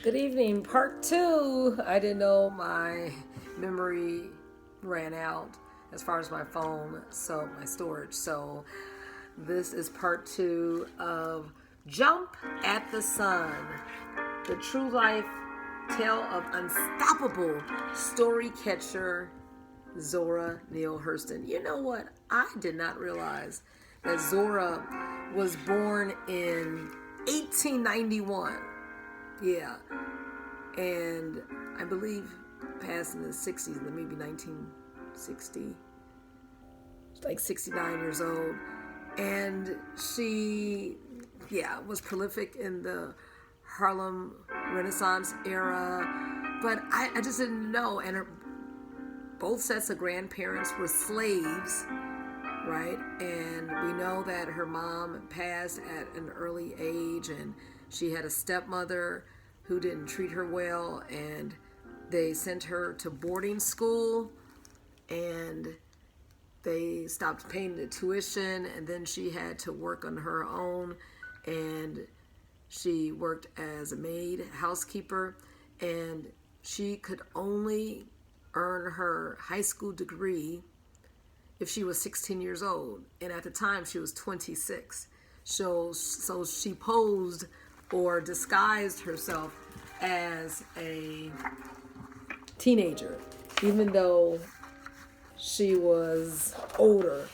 Good evening, part two. I didn't know my memory ran out as far as my phone, so my storage. So this is part two of Jump at the Sun, the true life tale of unstoppable story catcher Zora Neale Hurston. You know what? I did not realize that Zora was born in 1891. Yeah. And I believe passed in the 60s, maybe 1960. She's like 69 years old. And she, was prolific in the Harlem Renaissance era. But I just didn't know. And both sets of grandparents were slaves, right? And we know that her mom passed at an early age, and she had a stepmother who didn't treat her well, and they sent her to boarding school, and they stopped paying the tuition, and then she had to work on her own, and she worked as a maid, housekeeper, and she could only earn her high school degree if she was 16 years old, and at the time she was 26. So she posed or disguised herself as a teenager, even though she was older.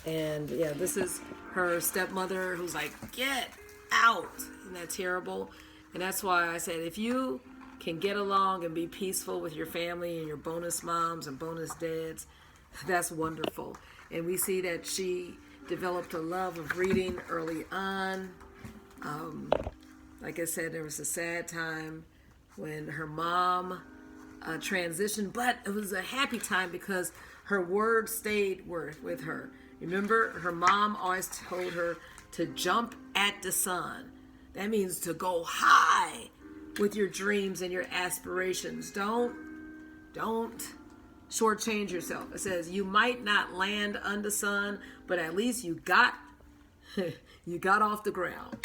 And this is her stepmother who's like, get out. Isn't that terrible? And that's why I said, if you can get along and be peaceful with your family and your bonus moms and bonus dads, that's wonderful. And we see that she developed a love of reading early on. Like I said, there was a sad time when her mom transitioned, but it was a happy time because her word stayed with her. Remember, her mom always told her to jump at the sun. That means to go high with your dreams and your aspirations. Don't shortchange yourself. It says you might not land under sun, but at least you got off the ground.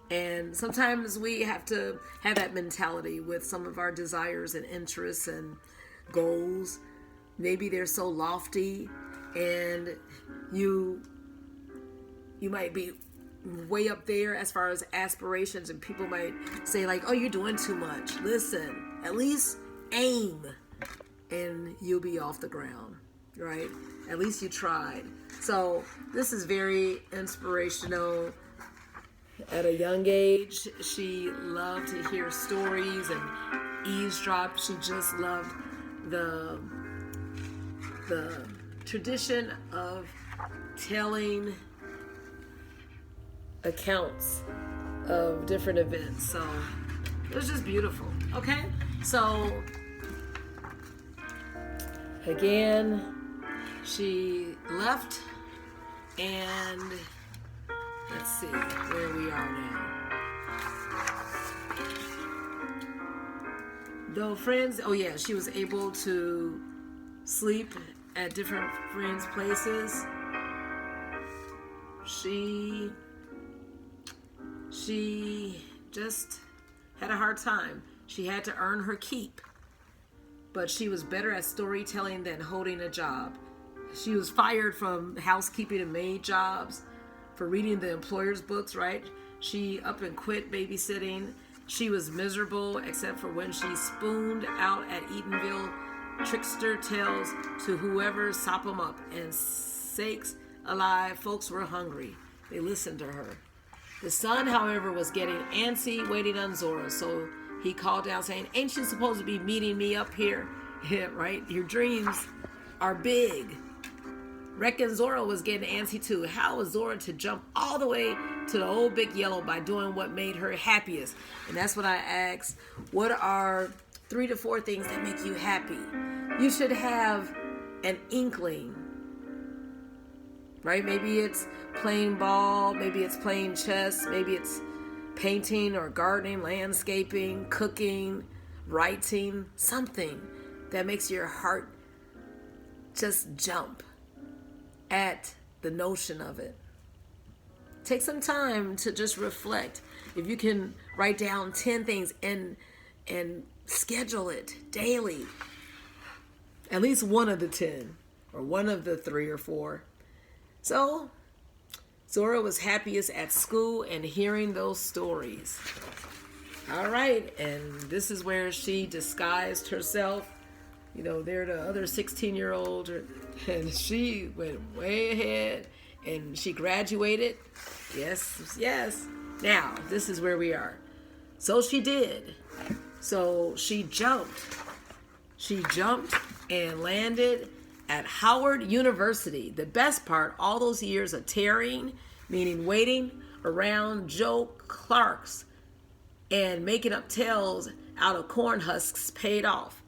And sometimes we have to have that mentality with some of our desires and interests and goals. Maybe they're so lofty, and you might be way up there as far as aspirations, and people might say like, oh, you're doing too much. Listen, at least aim and you'll be off the ground, right? At least you tried. So this is very inspirational. At a young age, she loved to hear stories and eavesdrop. She just loved the tradition of telling accounts of different events. So it was just beautiful. Okay, so again, she left, and let's see where we are now. Though friends, she was able to sleep at different friends' places. She just had a hard time. She had to earn her keep. But she was better at storytelling than holding a job. She was fired from housekeeping and maid jobs for reading the employer's books, right? She up and quit babysitting. She was miserable except for when she spooned out at Eatonville trickster tales to whoever sop them up. And sakes alive, folks were hungry. They listened to her. The son, however, was getting antsy waiting on Zora, so he called down saying, ain't you supposed to be meeting me up here? Yeah, right? Your dreams are big. Reckon Zora was getting antsy too. How was Zora to jump all the way to the old big yellow by doing what made her happiest? And that's what I asked. What are 3 to 4 things that make you happy? You should have an inkling, right? Maybe it's playing ball, maybe it's playing chess, maybe it's painting or gardening, landscaping, cooking, writing, something that makes your heart just jump at the notion of it. Take some time to just reflect. If you can write down 10 things, and and schedule it daily. At least one of the 10 or one of the 3 or 4. So Zora was happiest at school and hearing those stories. All right, and this is where she disguised herself. You know, they're the other 16-year-old, and she went way ahead, and she graduated. Yes, yes. Now, this is where we are. So she did. So she jumped. She jumped and landed at Howard University. The best part, all those years of tarrying, meaning waiting around Joe Clark's and making up tales out of corn husks, paid off.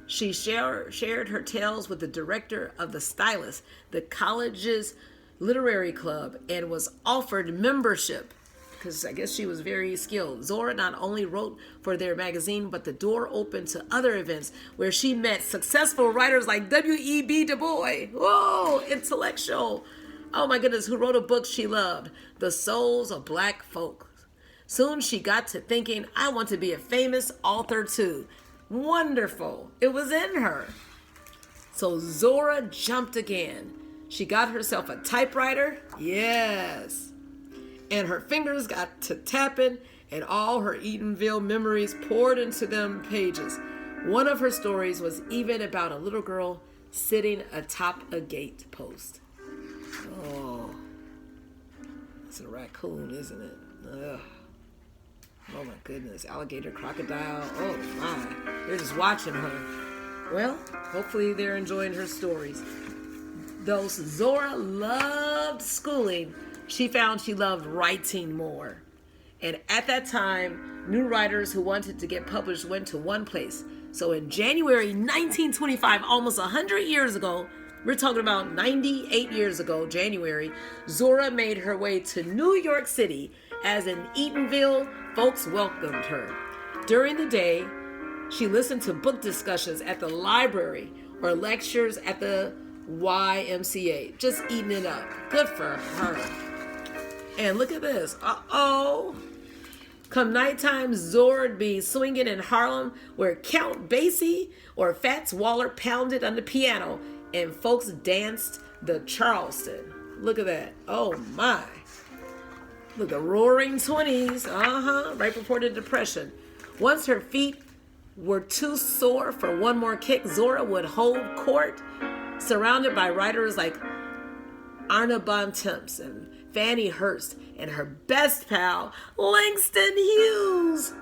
She shared her tales with the director of the Stylist, the college's literary club, and was offered membership because I guess she was very skilled. Zora not only wrote for their magazine, but the door opened to other events where she met successful writers like W.E.B. Du Bois. Whoa, intellectual. Oh my goodness, who wrote a book she loved, The Souls of Black Folk. Soon she got to thinking, I want to be a famous author too. Wonderful. It was in her. So Zora jumped again. She got herself a typewriter. Yes. And her fingers got to tapping, and all her Eatonville memories poured into them pages. One of her stories was even about a little girl sitting atop a gate post. Oh, it's a raccoon, isn't it? Ugh. Oh my goodness, alligator, crocodile, oh my. They're just watching her. Well, hopefully they're enjoying her stories. Though Zora loved schooling, she found she loved writing more. And at that time, new writers who wanted to get published went to one place. So in January 1925, almost 100 years ago, we're talking about 98 years ago, January, Zora made her way to New York City. As in Eatonville, folks welcomed her. During the day, she listened to book discussions at the library or lectures at the YMCA, just eating it up. Good for her. And look at this. Uh-oh. Come nighttime, Zora'd be swinging in Harlem where Count Basie or Fats Waller pounded on the piano and folks danced the Charleston. Look at that. Oh my. Look, the roaring 20s, right before the Depression. Once her feet were too sore for one more kick, Zora would hold court, surrounded by writers like Arna Bontemps and Fannie Hurst, and her best pal, Langston Hughes.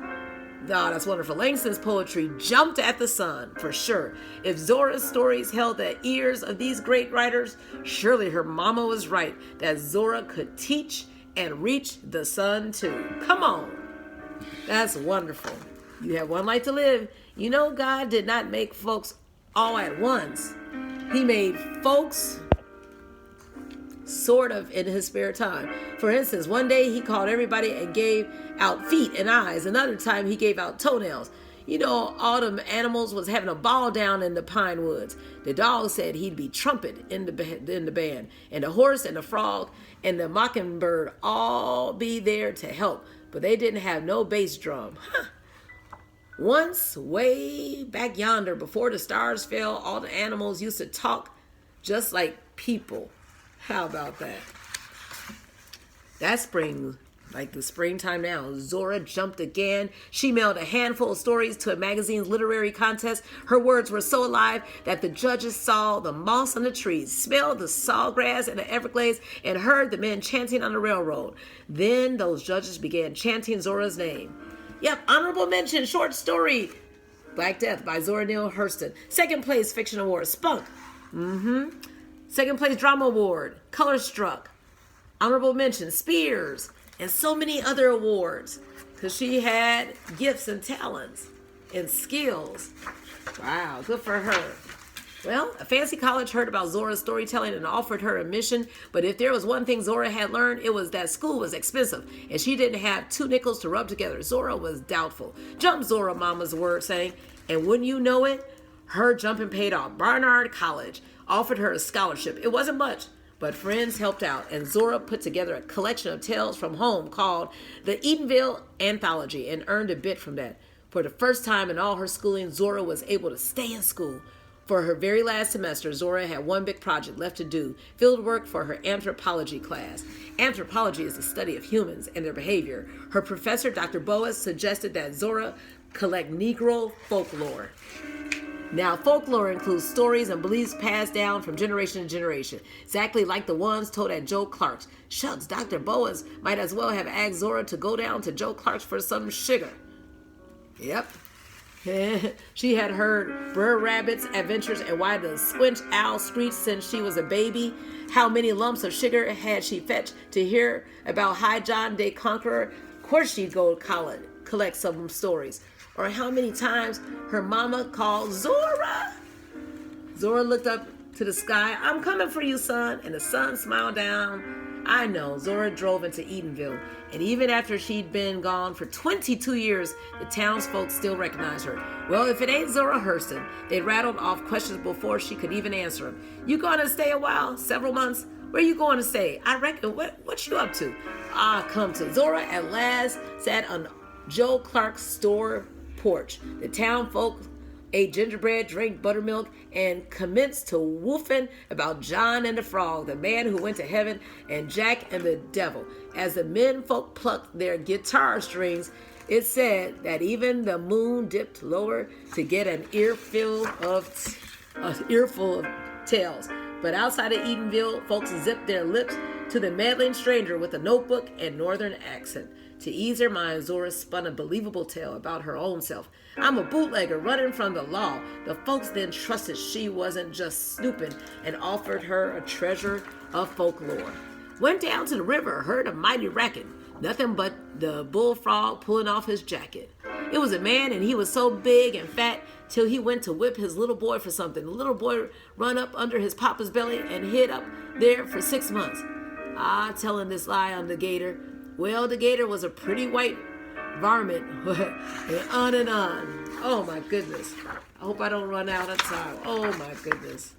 Oh, that's wonderful. Langston's poetry jumped at the sun, for sure. If Zora's stories held the ears of these great writers, surely her mama was right that Zora could teach and reach the sun too. Come on. That's wonderful. You have one life to live. You know, God did not make folks all at once. He made folks sort of in his spare time. For instance, one day he called everybody and gave out feet and eyes. Another time he gave out toenails. You know, all them animals was having a ball down in the pine woods. The dog said he'd be trumpet in the band. And the horse and the frog and the mockingbird all be there to help. But they didn't have no bass drum. Once, way back yonder, before the stars fell, all the animals used to talk just like people. How about that? That spring, like the springtime now, Zora jumped again. She mailed a handful of stories to a magazine's literary contest. Her words were so alive that the judges saw the moss on the trees, smelled the sawgrass in the Everglades, and heard the men chanting on the railroad. Then those judges began chanting Zora's name. Yep, honorable mention, short story, Black Death by Zora Neale Hurston. Second place, fiction award, Spunk. Second place, drama award, Color Struck. Honorable mention, Spears. And so many other awards, because she had gifts and talents and skills. Wow, good for her. Well, a fancy college heard about Zora's storytelling and offered her admission, but if there was one thing Zora had learned, it was that school was expensive, and she didn't have 2 nickels to rub together. Zora was doubtful. Jump, Zora, Mama's word saying, and wouldn't you know it, her jumping paid off. Barnard College offered her a scholarship. It wasn't much, But friends helped out, and Zora put together a collection of tales from home called the Edenville Anthology and earned a bit from that. For the first time in all her schooling, Zora was able to stay in school. For her very last semester, Zora had one big project left to do, field work for her anthropology class. Anthropology is the study of humans and their behavior. Her professor, Dr. Boas, suggested that Zora collect Negro folklore. Now, folklore includes stories and beliefs passed down from generation to generation, exactly like the ones told at Joe Clark's. Shucks, Dr. Boas might as well have asked Zora to go down to Joe Clark's for some sugar. Yep. She had heard Brer Rabbit's adventures and why the squinch owl screeched since she was a baby. How many lumps of sugar had she fetched to hear about High John the Conqueror? Of course she'd go collect some stories. Or how many times her mama called Zora. Zora looked up to the sky. I'm coming for you, son. And the sun smiled down. I know. Zora drove into Edenville. And even after she'd been gone for 22 years, the townsfolk still recognized her. Well, if it ain't Zora Hurston, they rattled off questions before she could even answer them. You gonna stay a while? Several months? Where you going to stay? I reckon. What you up to? Come to. Zora at last sat on Joe Clark's store porch. The town folk ate gingerbread, drank buttermilk, and commenced to woofing about John and the Frog, the man who went to heaven, and Jack and the devil. As the men folk plucked their guitar strings, it said that even the moon dipped lower to get an earful of tales. But outside of Edenville, folks zipped their lips to the meddling stranger with a notebook and northern accent. To ease her mind, Zora spun a believable tale about her own self. I'm a bootlegger running from the law. The folks then trusted she wasn't just snooping and offered her a treasure of folklore. Went down to the river, heard a mighty racket. Nothing but the bullfrog pulling off his jacket. It was a man, and he was so big and fat till he went to whip his little boy for something. The little boy run up under his papa's belly and hid up there for 6 months. Telling this lie on the gator. Well, the gator was a pretty white varmint. And on and on. Oh my goodness. I hope I don't run out of time. Oh my goodness.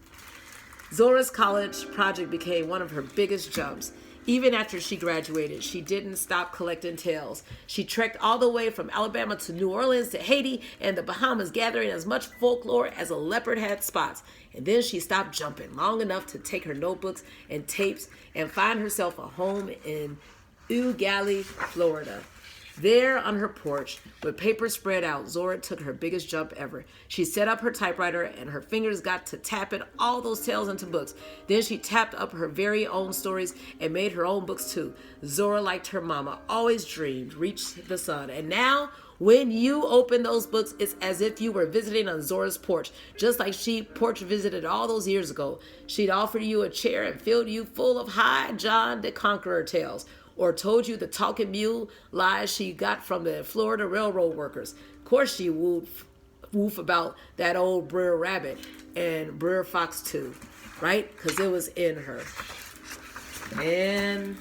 Zora's college project became one of her biggest jumps. Even after she graduated, she didn't stop collecting tales. She trekked all the way from Alabama to New Orleans to Haiti and the Bahamas, gathering as much folklore as a leopard had spots. And then she stopped jumping long enough to take her notebooks and tapes and find herself a home in Eau Florida. There on her porch, with paper spread out, Zora took her biggest jump ever. She set up her typewriter and her fingers got to tapping all those tales into books. Then she tapped up her very own stories and made her own books too. Zora, like her mama, always dreamed, reached the sun. And now, when you open those books, it's as if you were visiting on Zora's porch, just like she porch visited all those years ago. She'd offer you a chair and filled you full of High John the Conqueror tales, or told you the talking mule lies she got from the Florida railroad workers. Of course she woof about that old Brer Rabbit and Brer Fox too, right? Because it was in her. And